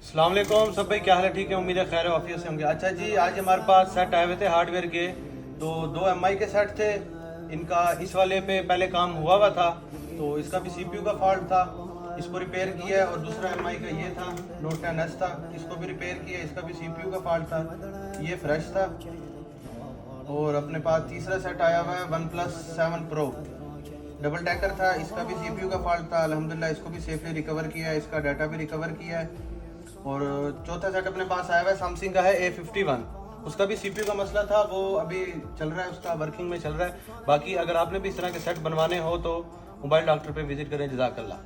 अस्सलाम वालेकुम सब भाई, क्या हाल है? ठीक है, उम्मीद है खैर ऑफिस से होंगे। अच्छा जी, आज हमारे पास सेट आए हुए थे हार्डवेयर के। तो दो एमआई के सेट थे। इनका इस वाले पे पहले काम हुआ था, तो इसका भी सीपीयू का फॉल्ट था, इसको रिपेयर किया है। और दूसरा एमआई का ये था, नोट 10S था, इसको भी रिपेयर किया, इसका भी सीपीयू का फॉल्ट था, ये फ्रेश था। और अपने पास तीसरा सेट आया हुआ है OnePlus 7 Pro, डबल टैकर था, इसका भी सीपीयू का फॉल्ट था। अल्हम्दुलिल्लाह इसको भी सेफली रिकवर किया है, इसका डाटा भी रिकवर किया है। और चौथा सेट अपने पास आया हुआ है, सैमसंग का है A51। उसका भी सीपीयू का मसला था, वो अभी चल रहा है, उसका वर्किंग में चल रहा है। बाकी अगर आपने भी इस तरह के सेट बनवाने हो तो मोबाइल डॉक्टर पे विजिट करें। जज़ाकल्लाह।